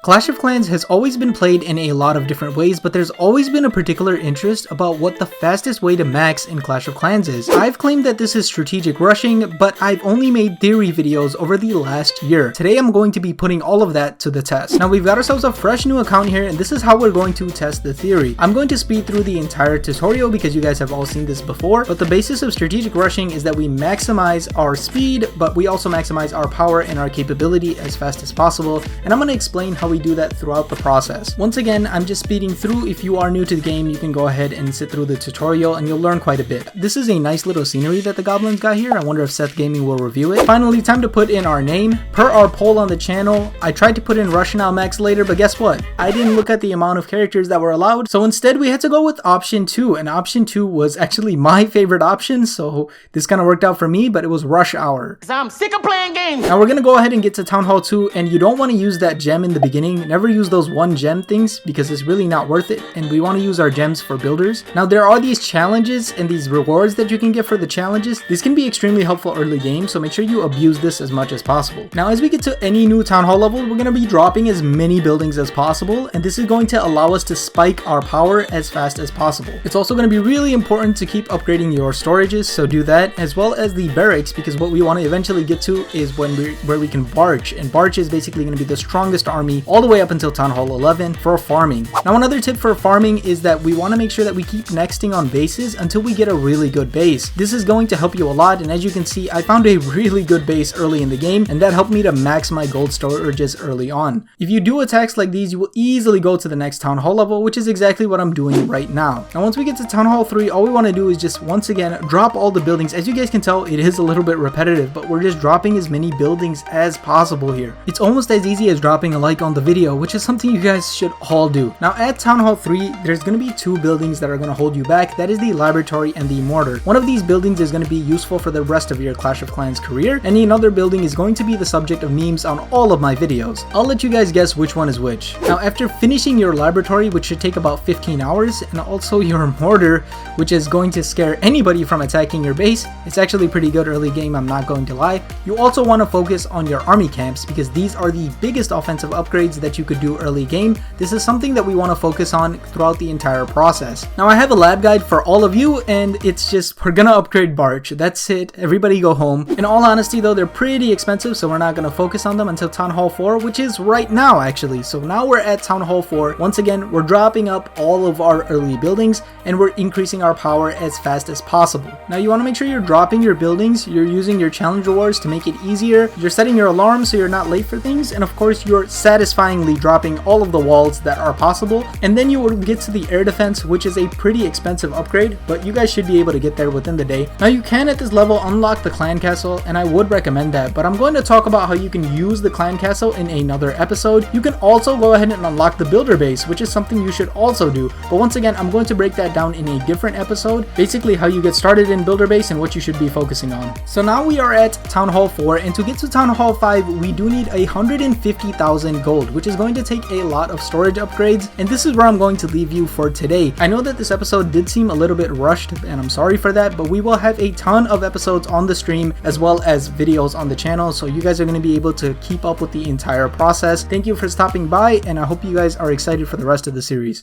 Clash of Clans has always been played in a lot of different ways, but there's always been a particular interest about what the fastest way to max in Clash of Clans is. I've claimed that this is strategic rushing, but I've only made theory videos over the last year. Today I'm going to be putting all of that to the test. Now we've got ourselves a fresh new account here, and this is how we're going to test the theory. I'm going to speed through the entire tutorial because you guys have all seen this before, but the basis of strategic rushing is that we maximize our speed, but we also maximize our power and our capability as fast as possible, and I'm going to explain how we do that throughout the process. Once again, I'm just speeding through. If you are new to the game, you can go ahead and sit through the tutorial and you'll learn quite a bit. This is a nice little scenery that the goblins got here. I wonder if Seth Gaming will review it. Finally, time to put in our name. Per our poll on the channel, I tried to put in Russian Max later, but guess what? I didn't look at the amount of characters that were allowed, so instead we had to go with option 2, and option 2 was actually my favorite option, so this kind of worked out for me, but it was Rush Hour. I'm sick of playing games! Now we're gonna go ahead and get to Town Hall 2, and you don't want to use that gem in the beginning. Never use those one gem things because it's really not worth it, and we want to use our gems for builders. Now there are these challenges and these rewards that you can get for the challenges. This can be extremely helpful early game, so make sure you abuse this as much as possible. Now as we get to any new Town Hall level, we're going to be dropping as many buildings as possible, and this is going to allow us to spike our power as fast as possible. It's also going to be really important to keep upgrading your storages, so do that, as well as the barracks, because what we want to eventually get to is where we can barge, and barge is basically going to be the strongest army all the way up until Town Hall 11 for farming. Now another tip for farming is that we want to make sure that we keep nexting on bases until we get a really good base. This is going to help you a lot, and as you can see, I found a really good base early in the game, and that helped me to max my gold storages early on. If you do attacks like these, you will easily go to the next Town Hall level, which is exactly what I'm doing right now. Now once we get to Town Hall 3, all we want to do is just once again drop all the buildings. As you guys can tell, it is a little bit repetitive, but we're just dropping as many buildings as possible here. It's almost as easy as dropping a like on the video, which is something you guys should all do. Now at Town Hall 3, there's going to be 2 buildings that are going to hold you back. That is the laboratory and the mortar. One of these buildings is going to be useful for the rest of your Clash of Clans career, and another building is going to be the subject of memes on all of my videos. I'll let you guys guess which one is which. Now after finishing your laboratory, which should take about 15 hours, and also your mortar, which is going to scare anybody from attacking your base, it's actually pretty good early game, I'm not going to lie. You also want to focus on your army camps because these are the biggest offensive upgrades that you could do early game. This is something that we want to focus on throughout the entire process. Now I have a lab guide for all of you, and it's just we're gonna upgrade Barch. That's it. Everybody go home. In all honesty though, they're pretty expensive, so we're not gonna focus on them until Town Hall 4, which is right now actually. So now we're at Town Hall 4. Once again, we're dropping up all of our early buildings and we're increasing our power as fast as possible. Now you want to make sure you're dropping your buildings, you're using your challenge rewards to make it easier, you're setting your alarm so you're not late for things, and of course you're satisfyingly dropping all of the walls that are possible. And then you will get to the air defense, which is a pretty expensive upgrade, but you guys should be able to get there within the day. Now you can at this level unlock the clan castle, and I would recommend that, but I'm going to talk about how you can use the clan castle in another episode. You can also go ahead and unlock the builder base, which is something you should also do, but once again I'm going to break that down in a different episode, basically how you get started in builder base and what you should be focusing on. So now we are at Town Hall 4, and to get to Town Hall 5 we do need 150,000 gold, which is going to take a lot of storage upgrades, and this is where I'm going to leave you for today. I know that this episode did seem a little bit rushed, and I'm sorry for that, but we will have a ton of episodes on the stream as well as videos on the channel, so you guys are going to be able to keep up with the entire process. Thank you for stopping by, and I hope you guys are excited for the rest of the series.